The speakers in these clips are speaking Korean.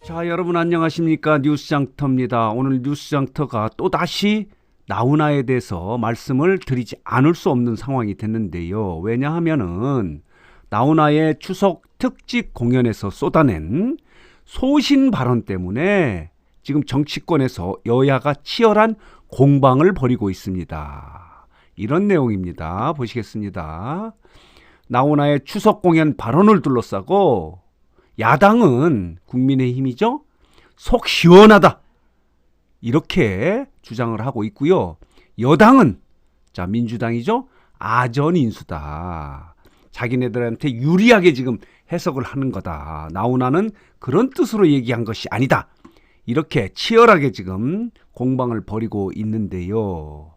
자, 여러분 안녕하십니까? 뉴스장터입니다. 오늘 뉴스장터가 또다시 나훈아에 대해서 말씀을 드리지 않을 수 없는 상황이 됐는데요. 왜냐하면은 나훈아의 추석 특집 공연에서 쏟아낸 소신 발언 때문에 지금 정치권에서 여야가 치열한 공방을 벌이고 있습니다. 이런 내용입니다. 보시겠습니다. 나훈아의 추석 공연 발언을 둘러싸고 야당은 국민의힘이죠. 속 시원하다. 이렇게 주장을 하고 있고요. 여당은 민주당이죠. 아전인수다. 자기네들한테 유리하게 지금 해석을 하는 거다. 나훈아는 그런 뜻으로 얘기한 것이 아니다. 이렇게 치열하게 지금 공방을 벌이고 있는데요.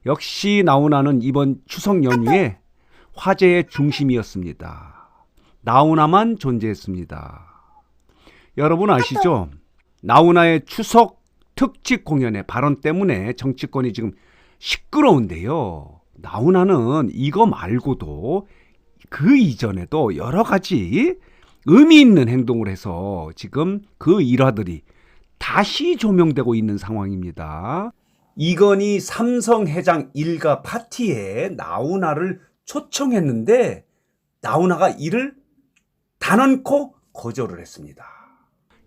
역시 나훈아는 이번 추석 연휴에 화제의 중심이었습니다. 나훈아만 존재했습니다. 여러분 아시죠? 나훈아의 추석 특집 공연의 발언 때문에 정치권이 지금 시끄러운데요. 나훈아는 이거 말고도 그 이전에도 여러 가지 의미 있는 행동을 해서 지금 그 일화들이 다시 조명되고 있는 상황입니다. 이건희 삼성 회장 일가 파티에 나훈아를 초청했는데 나훈아가 이를 단언코 거절을 했습니다.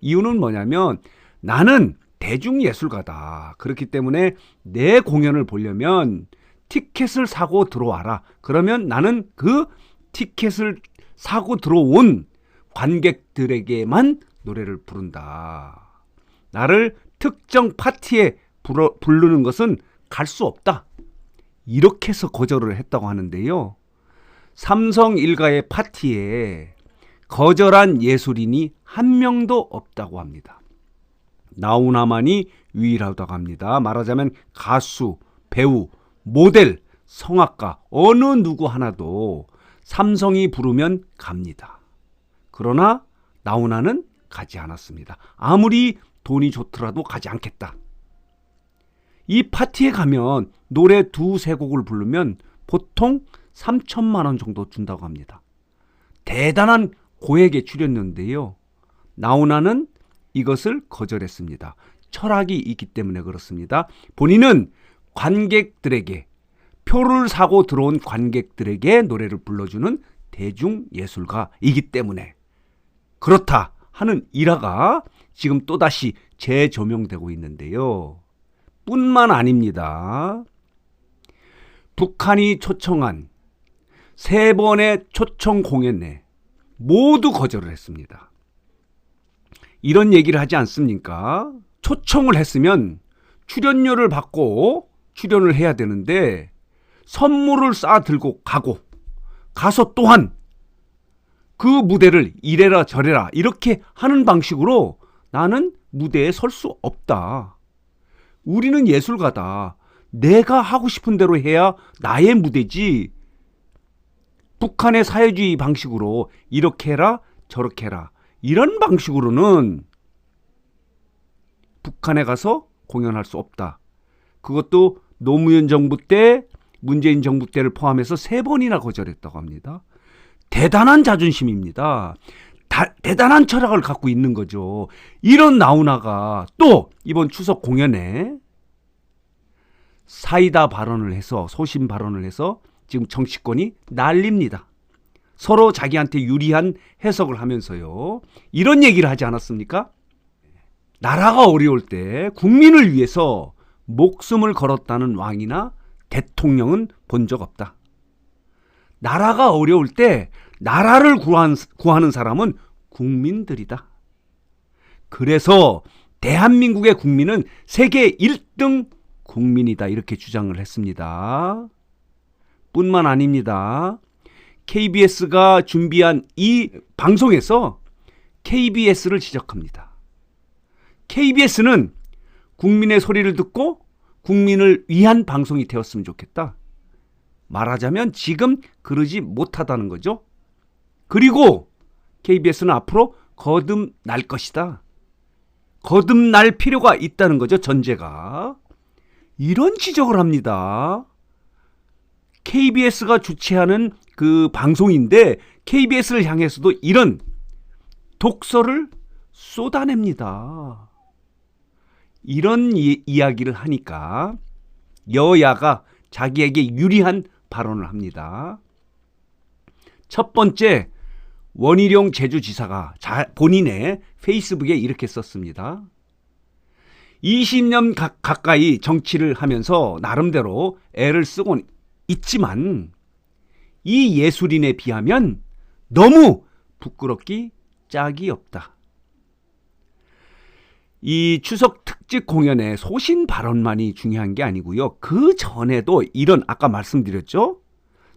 이유는 뭐냐면 나는 대중예술가다. 그렇기 때문에 내 공연을 보려면 티켓을 사고 들어와라. 그러면 나는 그 티켓을 사고 들어온 관객들에게만 노래를 부른다. 나를 특정 파티에 부르는 것은 갈 수 없다. 이렇게 해서 거절을 했다고 하는데요. 삼성 일가의 파티에 거절한 예술인이 한 명도 없다고 합니다. 나훈아만이 유일하다고 합니다. 말하자면 가수, 배우, 모델, 성악가 어느 누구 하나도 삼성이 부르면 갑니다. 그러나 나훈아는 가지 않았습니다. 아무리 돈이 좋더라도 가지 않겠다. 이 파티에 가면 노래 두세 곡을 부르면 보통 3천만 원 정도 준다고 합니다. 대단한 고액의 출연료인데요. 나훈아는 이것을 거절했습니다. 철학이 있기 때문에 그렇습니다. 본인은 관객들에게 표를 사고 들어온 관객들에게 노래를 불러주는 대중예술가이기 때문에 그렇다 하는 일화가 지금 또다시 재조명되고 있는데요. 뿐만 아닙니다. 북한이 초청한 3번의 초청 공연에 모두 거절을 했습니다. 이런 얘기를 하지 않습니까? 초청을 했으면 출연료를 받고 출연을 해야 되는데 선물을 쌓아 들고 가서 또한 그 무대를 이래라 저래라 이렇게 하는 방식으로 나는 무대에 설 수 없다. 우리는 예술가다. 내가 하고 싶은 대로 해야 나의 무대지. 북한의 사회주의 방식으로 이렇게 해라 저렇게 해라 이런 방식으로는 북한에 가서 공연할 수 없다. 그것도 노무현 정부 때 문재인 정부 때를 포함해서 3번이나 거절했다고 합니다. 대단한 자존심입니다. 대단한 철학을 갖고 있는 거죠. 이런 나훈아가 또 이번 추석 공연에 사이다 발언을 해서 소신 발언을 해서 지금 정치권이 난립니다. 서로 자기한테 유리한 해석을 하면서요. 이런 얘기를 하지 않았습니까? 나라가 어려울 때 국민을 위해서 목숨을 걸었다는 왕이나 대통령은 본 적 없다. 나라가 어려울 때 나라를 구하는 사람은 국민들이다. 그래서 대한민국의 국민은 세계 1등 국민이다. 이렇게 주장을 했습니다. 뿐만 아닙니다. KBS가 준비한 이 방송에서 KBS를 지적합니다. KBS는 국민의 소리를 듣고 국민을 위한 방송이 되었으면 좋겠다. 말하자면 지금 그러지 못하다는 거죠. 그리고 KBS는 앞으로 거듭날 것이다. 거듭날 필요가 있다는 거죠. 전제가. 이런 지적을 합니다. KBS가 주최하는 그 방송인데 KBS를 향해서도 이런 독서를 쏟아냅니다. 이런 이야기를 하니까 여야가 자기에게 유리한 발언을 합니다. 첫 번째, 원희룡 제주지사가 본인의 페이스북에 이렇게 썼습니다. 20년 가까이 정치를 하면서 나름대로 애를 쓰곤 있지만 이 예술인에 비하면 너무 부끄럽기 짝이 없다. 이 추석 특집 공연의 소신 발언만이 중요한 게 아니고요. 그 전에도 이런 아까 말씀드렸죠.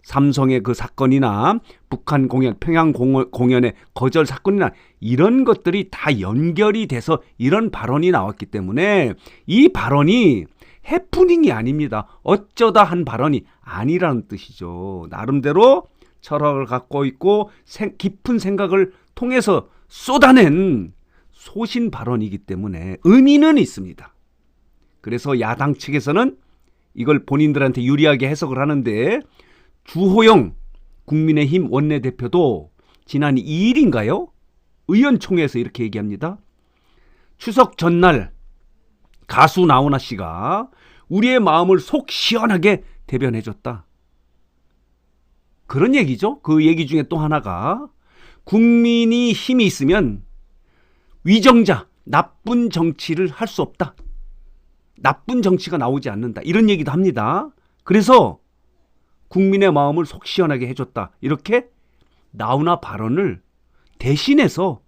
삼성의 그 사건이나 북한 공연, 평양 공연의 거절 사건이나 이런 것들이 다 연결이 돼서 이런 발언이 나왔기 때문에 이 발언이 해프닝이 아닙니다. 어쩌다 한 발언이 아니라는 뜻이죠. 나름대로 철학을 갖고 있고 깊은 생각을 통해서 쏟아낸 소신 발언이기 때문에 의미는 있습니다. 그래서 야당 측에서는 이걸 본인들한테 유리하게 해석을 하는데 주호영 국민의힘 원내대표도 지난 2일인가요? 의원총회에서 이렇게 얘기합니다. 추석 전날 가수 나훈아 씨가 우리의 마음을 속 시원하게 대변해줬다. 그런 얘기죠. 그 얘기 중에 또 하나가 국민이 힘이 있으면 위정자, 나쁜 정치를 할 수 없다. 나쁜 정치가 나오지 않는다. 이런 얘기도 합니다. 그래서 국민의 마음을 속 시원하게 해줬다. 이렇게 나훈아 발언을 대신해서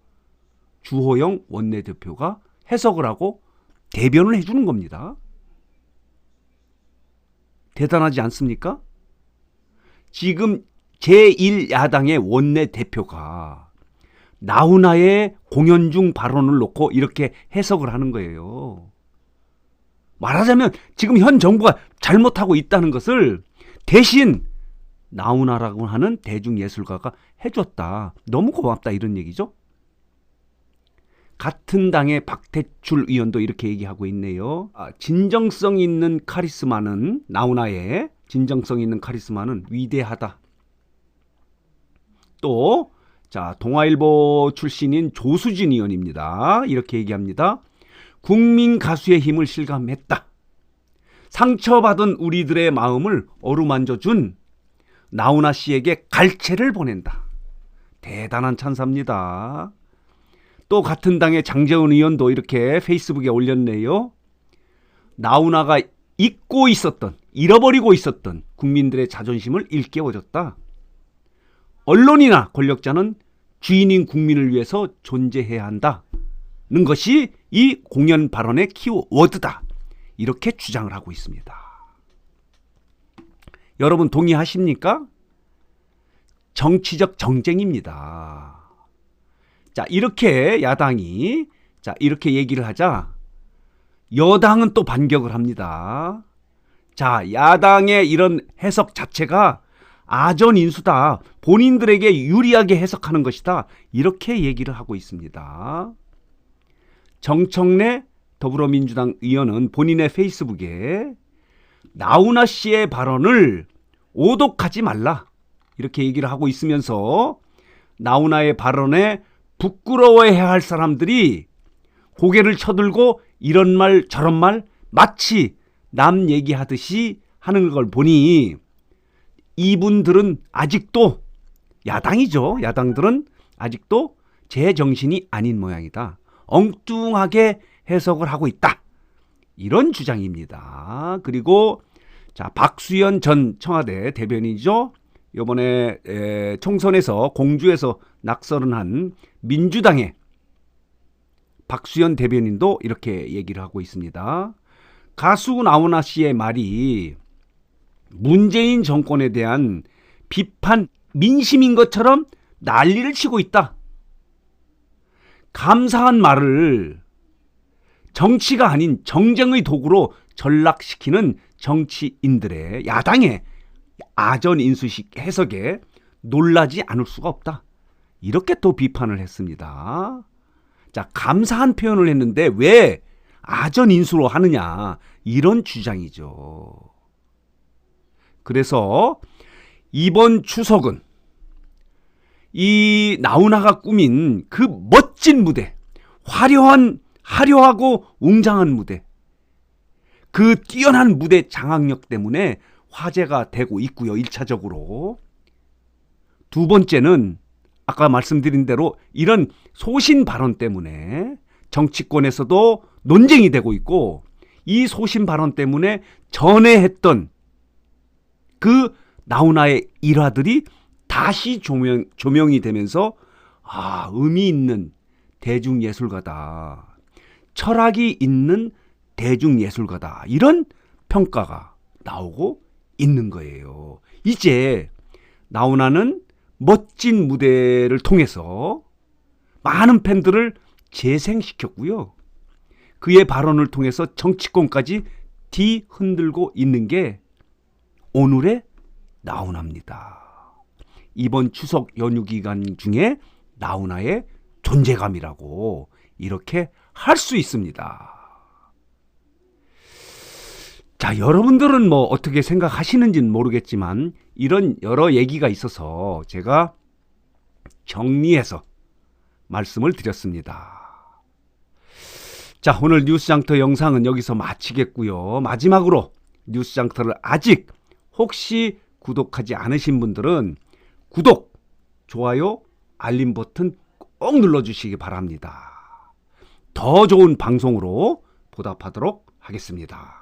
주호영 원내대표가 해석을 하고 대변을 해주는 겁니다. 대단하지 않습니까? 지금 제1야당의 원내대표가 나훈아의 공연 중 발언을 놓고 이렇게 해석을 하는 거예요. 말하자면 지금 현 정부가 잘못하고 있다는 것을 대신 나훈아라고 하는 대중예술가가 해줬다. 너무 고맙다 이런 얘기죠. 같은 당의 박태출 의원도 이렇게 얘기하고 있네요. 진정성 있는 카리스마는 나훈아의 진정성 있는 카리스마는 위대하다. 또 동아일보 출신인 조수진 의원입니다. 이렇게 얘기합니다. 국민 가수의 힘을 실감했다. 상처받은 우리들의 마음을 어루만져준 나훈아 씨에게 갈채를 보낸다. 대단한 찬사입니다. 또 같은 당의 장재훈 의원도 이렇게 페이스북에 올렸네요. 나훈아가 잃어버리고 있었던 국민들의 자존심을 일깨워줬다. 언론이나 권력자는 주인인 국민을 위해서 존재해야 한다는 것이 이 공연 발언의 키워드다. 이렇게 주장을 하고 있습니다. 여러분 동의하십니까? 정치적 정쟁입니다. 이렇게 야당이 이렇게 얘기를 하자 여당은 또 반격을 합니다. 야당의 이런 해석 자체가 아전인수다. 본인들에게 유리하게 해석하는 것이다. 이렇게 얘기를 하고 있습니다. 정청래 더불어민주당 의원은 본인의 페이스북에 나훈아 씨의 발언을 오독하지 말라. 이렇게 얘기를 하고 있으면서 나훈아의 발언에 부끄러워해야 할 사람들이 고개를 쳐들고 이런 말 저런 말 마치 남 얘기하듯이 하는 걸 보니 이분들은 아직도 야당이죠. 야당들은 아직도 제정신이 아닌 모양이다. 엉뚱하게 해석을 하고 있다. 이런 주장입니다. 그리고 박수현 전 청와대 대변인이죠. 이번에 총선에서 공주에서 낙선을 한 민주당의 박수현 대변인도 이렇게 얘기를 하고 있습니다. 가수 나훈아 씨의 말이 문재인 정권에 대한 비판 민심인 것처럼 난리를 치고 있다. 감사한 말을 정치가 아닌 정쟁의 도구로 전락시키는 정치인들의 야당의 아전인수식 해석에 놀라지 않을 수가 없다. 이렇게 또 비판을 했습니다. 감사한 표현을 했는데 왜 아전인수로 하느냐 이런 주장이죠. 그래서 이번 추석은 이 나훈아가 꾸민 그 멋진 무대, 화려하고 웅장한 무대, 그 뛰어난 무대 장악력 때문에 화제가 되고 있고요. 1차적으로. 두 번째는 아까 말씀드린 대로 이런 소신 발언 때문에 정치권에서도 논쟁이 되고 있고, 이 소신 발언 때문에 전에 했던 그 나훈아의 일화들이 다시 조명이 되면서 의미 있는 대중예술가다, 철학이 있는 대중예술가다, 이런 평가가 나오고 있는 거예요. 이제 나훈아는 멋진 무대를 통해서 많은 팬들을 재생시켰고요. 그의 발언을 통해서 정치권까지 뒤흔들고 있는 게 오늘의 나훈아입니다. 이번 추석 연휴 기간 중에 나훈아의 존재감이라고 이렇게 할 수 있습니다. 자, 여러분들은 뭐 어떻게 생각하시는지는 모르겠지만 이런 여러 얘기가 있어서 제가 정리해서 말씀을 드렸습니다. 자, 오늘 뉴스장터 영상은 여기서 마치겠고요. 마지막으로 뉴스장터를 아직 혹시 구독하지 않으신 분들은 구독, 좋아요, 알림 버튼 꼭 눌러주시기 바랍니다. 더 좋은 방송으로 보답하도록 하겠습니다.